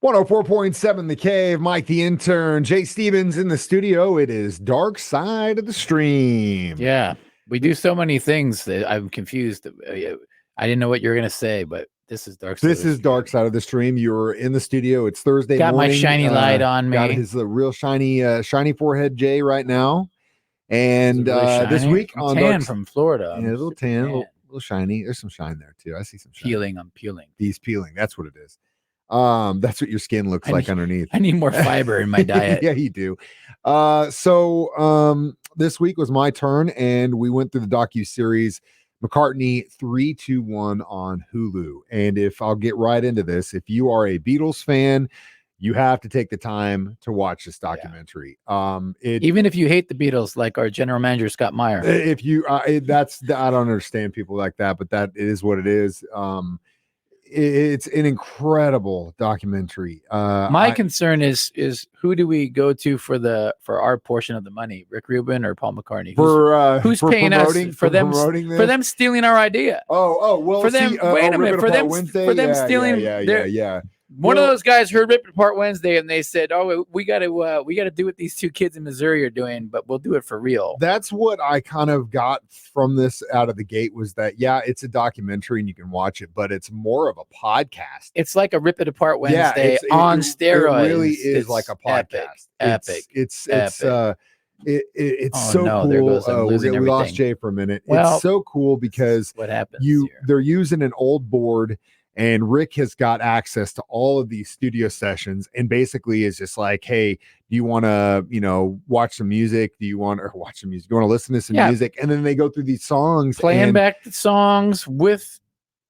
104.7 The Cave, Mike the Intern, Jay Stevens in the studio. It is Dark Side of the Stream. Yeah, we do so many things that I'm confused. I didn't know what you were going to say, but this is Dark Side. This is Dark Side of the Stream. You're in the studio. It's Thursday got morning. My shiny light on me. Got his real shiny forehead, Jay, right now. And really this week I'm on tan Dark from Florida. Yeah, a little tan, a little shiny. There's some shine there too. I see some shine. Peeling. I'm peeling. He's peeling. That's what it is. That's what your skin looks like underneath. I need more fiber in my diet. Yeah, you do. So this week was my turn, and we went through the docu-series McCartney 3-2-1 on Hulu. And if I'll get right into this, if you are a Beatles fan, you have to take the time to watch this documentary. Even if you hate the Beatles, like our general manager Scott Meyer. If you I don't understand people like that, but that is what it is. It's an incredible documentary. My concern is who do we go to for our portion of the money? Rick Rubin or Paul McCartney? Who's paying us for them stealing our idea? Well, for them. Wait a minute, for them stealing. Yeah. One of those guys heard Rip It Apart Wednesday, and they said, "Oh, we got to do what these two kids in Missouri are doing, but we'll do it for real." That's what I kind of got from this out of the gate was that it's a documentary and you can watch it, but it's more of a podcast. It's like a Rip It Apart Wednesday on steroids. It really is like a podcast. Epic. It's so cool. There goes, we lost Jay for a minute. It's so cool because what happens they're using an old board. And Rick has got access to all of these studio sessions and basically is just like, hey, do you want to, watch some music? Do you want to watch some music? Do you want to listen to some music? And then they go through these songs. Playing back the songs with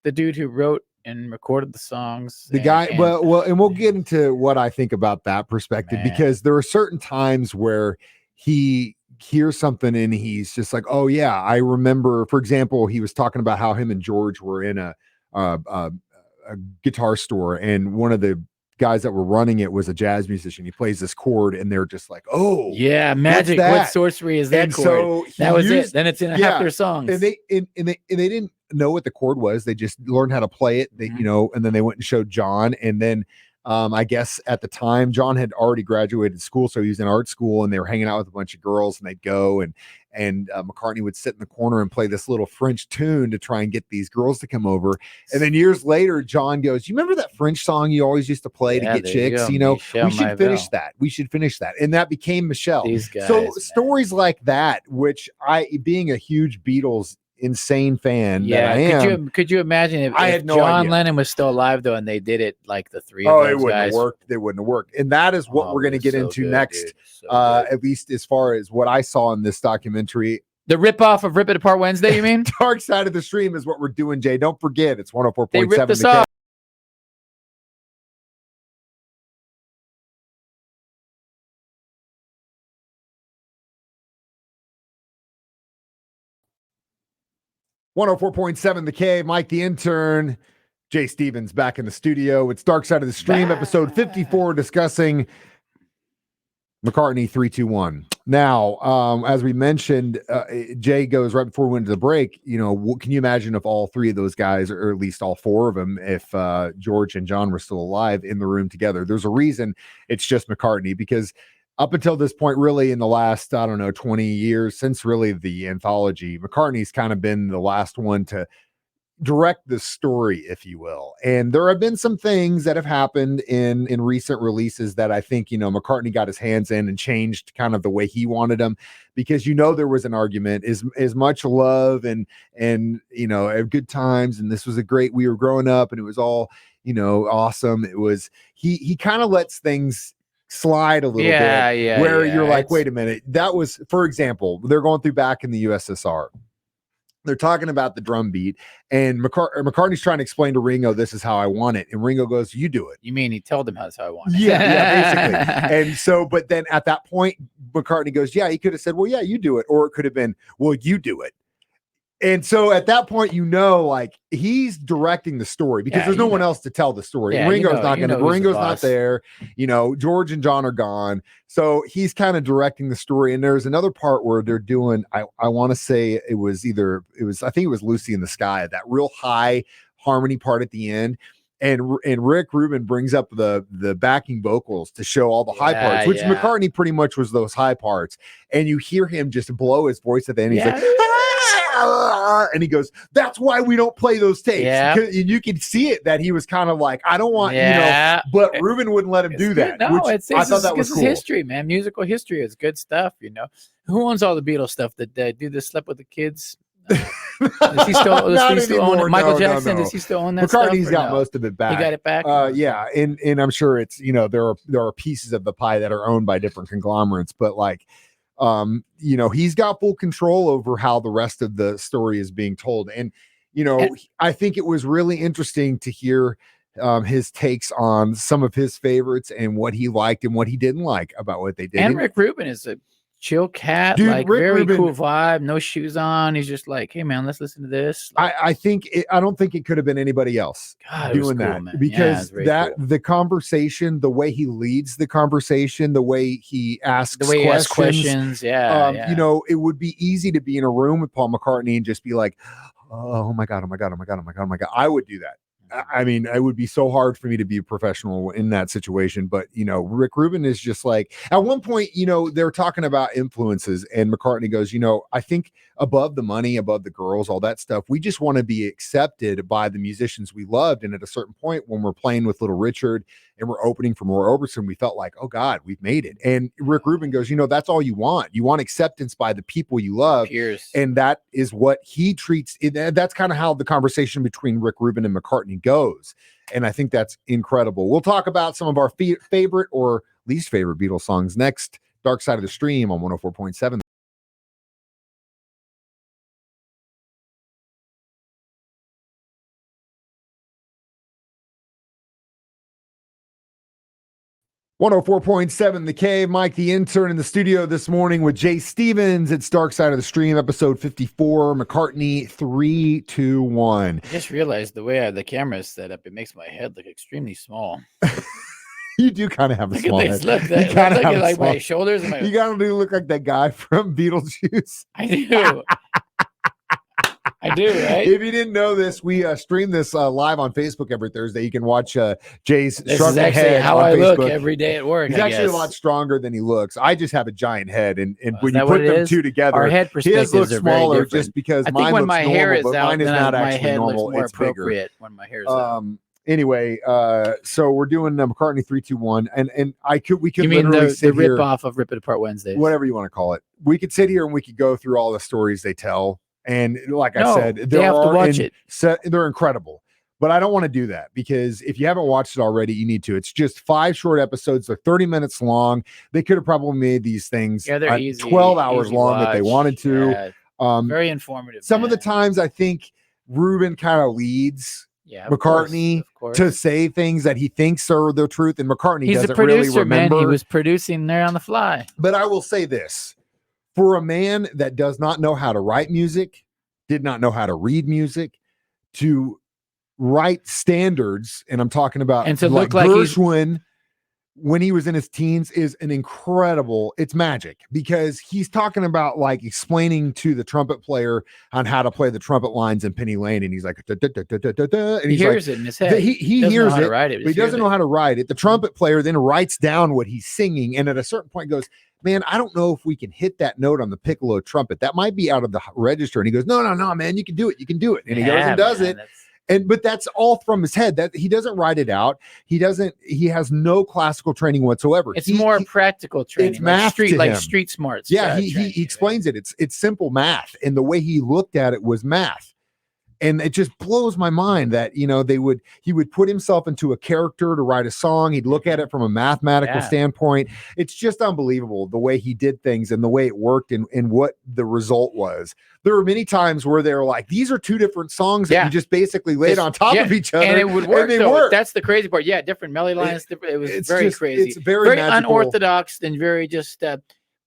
the dude who wrote and recorded the songs. The guy, and we'll get into what I think about that perspective because there are certain times where he hears something and he's just like, oh, yeah, I remember, for example, he was talking about how him and George were in a guitar store, and one of the guys that were running it was a jazz musician. He plays this chord, and they're just like, "Oh, yeah, magic! What sorcery is that and chord?" So that was it. Then it's in half their songs, and they didn't know what the chord was. They just learned how to play it. They, and then they went and showed John, and then. I guess at the time John had already graduated school, so he was in art school, and they were hanging out with a bunch of girls, and they'd go and McCartney would sit in the corner and play this little French tune to try and get these girls to come over. And then years later, John goes, "You remember that French song you always used to play to get chicks? We should finish that. We should finish that." And that became Michelle. These guys, stories like that, which being a huge Beatles insane fan that I am. Could you imagine if John Lennon was still alive though, and they did it like the three of those it wouldn't guys? Have worked. They wouldn't have worked. And that is what we're going to get into next. At least as far as what I saw in this documentary. The ripoff of Rip It Apart Wednesday, you mean? Dark Side of the Stream is what we're doing, Jay. Don't forget, it's 104.7. They ripped us off. .7 The Cave, Mike the Intern, Jay Stevens back in the studio. It's Dark Side of the Stream, episode 54, discussing McCartney 3-2-1. Now, as we mentioned, Jay goes right before we went to the break. What can you imagine if all three of those guys, or at least all four of them, if George and John were still alive in the room together? There's a reason it's just McCartney, because up until this point, really in the last, 20 years, since really the anthology, McCartney's kind of been the last one to direct the story, if you will. And there have been some things that have happened in recent releases that I think, McCartney got his hands in and changed kind of the way he wanted them, because, there was an argument, as much love and good times. And this was we were growing up and it was all, awesome. It was, he kind of lets things slide a little bit where you're like, wait a minute, that was, for example, they're going through back in the USSR. They're talking about the drum beat, and McCartney's trying to explain to Ringo, this is how I want it. And Ringo goes, you do it. You mean he told him that's how I want it? Yeah, basically. And so, but then at that point, McCartney goes, yeah, he could have said, well, yeah, you do it. Or it could have been, well, you do it. And so at that point, like he's directing the story, because there's no one else to tell the story. Yeah, Ringo's not there. George and John are gone. So he's kind of directing the story. And there's another part where they're doing, I want to say I think it was Lucy in the Sky, that real high harmony part at the end. and Rick Rubin brings up the backing vocals to show all the high parts, which McCartney pretty much was those high parts, and you hear him just blow his voice at the end. He's like, and he goes, "That's why we don't play those tapes." Yeah. And you can see it that he was kind of like, "I don't want," but Rubin wouldn't let him do that. No, I thought that was cool. History, man. Musical history is good stuff. Who owns all the Beatles stuff? That do the Slept with the Kids? Does he still own it? Michael Jackson? Does he still own that? McCartney's got most of it back. He got it back. Yeah, and I'm sure it's there are pieces of the pie that are owned by different conglomerates, but like. He's got full control over how the rest of the story is being told. And, I think it was really interesting to hear his takes on some of his favorites and what he liked and what he didn't like about what they did. And Rick Rubin is a chill cat, dude, like Rick very Rubin, cool vibe, no shoes on. He's just like, hey man, let's listen to this. I don't think it could have been anybody else doing that, man. Because the conversation, the way he leads the conversation, the way he asks questions, it would be easy to be in a room with Paul McCartney and just be like, oh my god, I would do that. I mean, it would be so hard for me to be a professional in that situation. But, Rick Rubin is just like, at one point, they're talking about influences and McCartney goes, I think above the money, above the girls, all that stuff, we just want to be accepted by the musicians we loved. And at a certain point when we're playing with Little Richard and we're opening for Roy Orbison, we felt like, oh God, we've made it. And Rick Rubin goes, that's all you want. You want acceptance by the people you love. Cheers. And that is what he treats. That's kind of how the conversation between Rick Rubin and McCartney goes. And I think that's incredible. We'll talk about some of our favorite or least favorite Beatles songs next. Dark Side of the Stream on 104.7. 104.7 The Cave. Mike the Intern in the studio this morning with Jay Stevens. It's Dark Side of the Stream, episode 54. McCartney 3, 2, 1. I just realized the way the camera is set up, it makes my head look extremely small. You do kind of have a small head. Look like my shoulders. You kind of look like that guy from Beetlejuice. I do. I do, right? If you didn't know this, we stream this live on Facebook every Thursday. You can watch Jay's this shrunk is actually head how on I Facebook. look every day at work. He's actually a lot stronger than he looks. I just have a giant head, and when you put them two together, our head perspectives his looks are smaller very different. Just because I think mine when looks my normal, hair is but out, mine is not my actually head normal. looks more it's bigger. appropriate when my hair is out. Anyway, so we're doing McCartney 3, 2, 1, and we could you mean literally the rip off of Rip It Apart Wednesdays, whatever you want to call it. We could sit here and we could go through all the stories they tell. And like I said, they have to watch it. They're incredible. But I don't want to do that because if you haven't watched it already, you need to. It's just 5 short episodes. They're 30 minutes long. They could have probably made these things 12 hours long if they wanted to. Very informative. Some of the times I think Rubin kind of leads McCartney to say things that he thinks are the truth, and McCartney doesn't really remember. Man. He was producing there on the fly. But I will say this. For a man that does not know how to write music, did not know how to read music, to write standards, and I'm talking about and to look like Gershwin when he was in his teens is an incredible, it's magic because he's talking about like explaining to the trumpet player on how to play the trumpet lines in Penny Lane, and he's like, and he hears it in his head. He hears it, but he doesn't know how to write it. The trumpet player then writes down what he's singing, and at a certain point goes, man, I don't know if we can hit that note on the piccolo trumpet. That might be out of the register. And he goes, no, man, you can do it. You can do it. And he goes and does it. But that's all from his head. That he doesn't write it out. He has no classical training whatsoever. It's more practical training. It's math street smarts. Yeah, he explains it. It's simple math. And the way he looked at it was math. And it just blows my mind that, he would put himself into a character to write a song. He'd look at it from a mathematical standpoint. It's just unbelievable the way he did things and the way it worked and what the result was. There were many times where they were like, these are 2 different songs that you just basically laid on top of each other. And it would work. That's the crazy part. Yeah, different melody lines. It was very crazy. It's very unorthodox and very just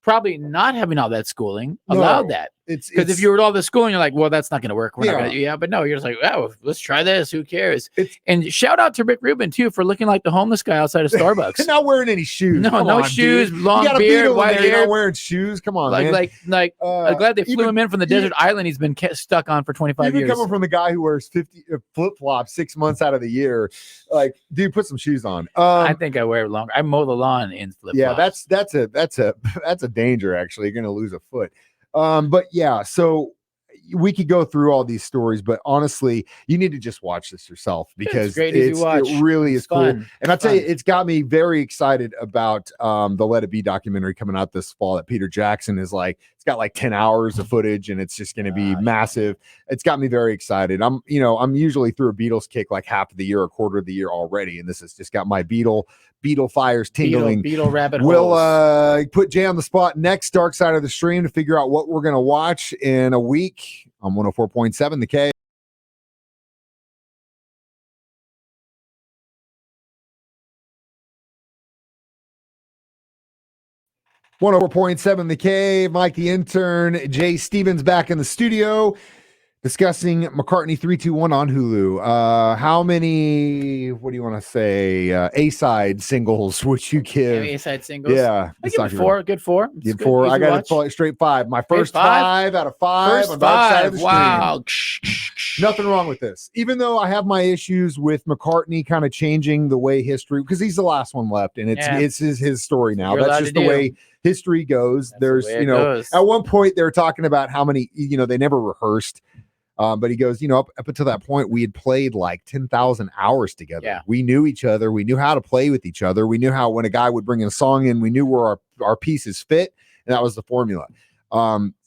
probably not having all that schooling allowed that. because if you were at all the school and you're like, well, that's not going to work. We're not gonna, but no, you're just like, oh, let's try this. Who cares? And shout out to Rick Rubin too for looking like the homeless guy outside of Starbucks. Not wearing any shoes. No shoes, dude. Long beard, white hair. You're not wearing shoes. Come on, man. I'm glad they flew him in from the desert island he's been stuck on for 25 years. Coming from the guy who wears 50 flip-flops 6 months out of the year, like, dude, put some shoes on. I think I wear long. I mow the lawn in flip-flops. Yeah, that's a danger. Actually, you're gonna lose a foot. But yeah, so we could go through all these stories, but honestly, you need to just watch this yourself because it really is cool. And I'll tell you, it's got me very excited about the Let It Be documentary coming out this fall that Peter Jackson is like. It's got like 10 hours of footage and it's just going to be massive. It's got me very excited. I'm usually through a Beatles kick like half of the year, a quarter of the year already. And this has just got my Beatle fires tingling. Beatle rabbit holes. We'll put Jay on the spot next, Dark Side of the Stream, to figure out what we're going to watch in a week on 104.7 The K. One 104.7 The Cave, Mike the Intern, Jay Stevens back in the studio discussing McCartney 321 on Hulu. How many, what do you want to say, A-side singles would you give? A-side singles? Yeah. I give it 4. Good 4. Good 4. I got it straight 5. My first 5 out of 5 on Dark Side of the Stream. Wow. Nothing wrong with this. Even though I have my issues with McCartney kind of changing the way history, because he's the last one left, and it's his story now. That's just the way history goes. There's, at one point they were talking about how many, they never rehearsed. But he goes, up until that point, we had played like 10,000 hours together. Yeah. We knew each other. We knew how to play with each other. We knew how, when a guy would bring a song in, we knew where our pieces fit. And that was the formula.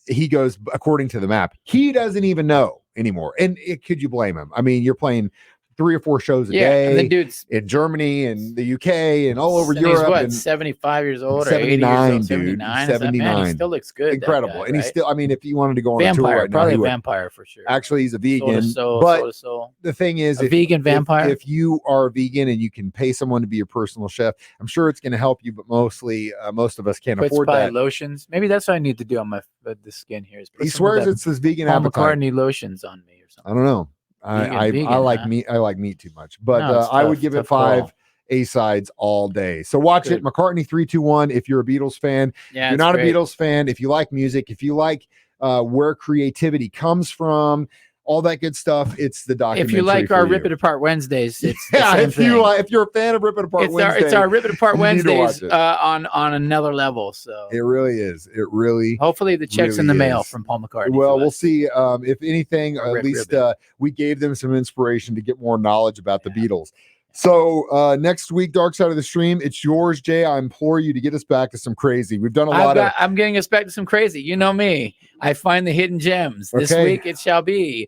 He goes, according to the map, he doesn't even know anymore. And could you blame him? I mean, you're playing 3 or 4 shows a day, and the dude's in Germany and the UK and all over Europe. He's what, 75 years old or 79, 80 years old? 79, 79. Man, he still looks good. Incredible. Guy, and he's still, I mean, if you wanted to go on a tour right probably now, a vampire for sure. Actually, he's a vegan. Soul but soul. The thing is, vegan vampire. If you are a vegan and you can pay someone to be your personal chef, I'm sure it's going to help you, but mostly most of us can't afford that. Lotions. Maybe that's what I need to do on my the skin here. He swears it's this vegan Paul McCartney lotions on me or something. I don't know. I like meat. I like meat too much, but I would give it 5 A-sides all day. So watch it. McCartney 321. If you're a Beatles fan, if you're not a Beatles fan, if you like music, if you like where creativity comes from, all that good stuff, it's the documentary. If you like our Rip It Apart Wednesdays, it's if you're a fan of Rip It Apart Wednesdays, it's our Rip It Apart Wednesdays on another level. So it really is. It really. Hopefully the check's in the mail from Paul McCartney. Well, we'll see. If anything, at least we gave them some inspiration to get more knowledge about the Beatles. So next week, Dark Side of the Stream, it's yours, Jay. I implore you to get us back to some crazy. We've done a lot of. I'm getting us back to some crazy. You know me. I find the hidden gems. This week it shall be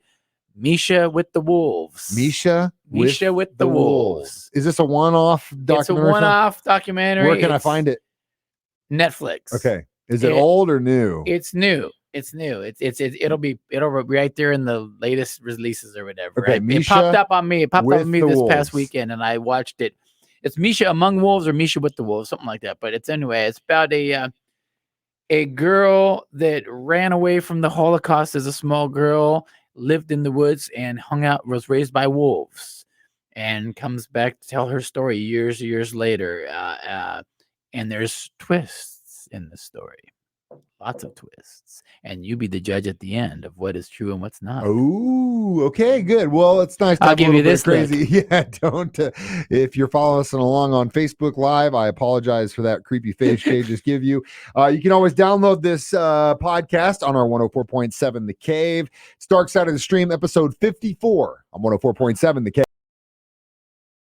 Misha with the Wolves. Misha with the Wolves. Is this a one-off documentary? It's a one-off documentary. Where can I find it? Netflix. Okay. Is it old or new? It's new. It'll be right there in the latest releases or whatever. Okay, right? It popped up on me. It popped up on me this past weekend, and I watched it. It's Misha Among Wolves or Misha with the Wolves, something like that. But it's about a girl that ran away from the Holocaust as a small girl, lived in the woods and was raised by wolves, and comes back to tell her story years later. And there's twists in the story. Lots of twists, and you be the judge at the end of what is true and what's not. Oh, okay, good. Well, it's nice. I'll give you this crazy. Yeah, don't. If you're following us along on Facebook Live, I apologize for that creepy face Jay just give you. You can always download this podcast on our 104.7 The Cave. It's Dark Side of the Stream, episode 54 on 104.7 The Cave.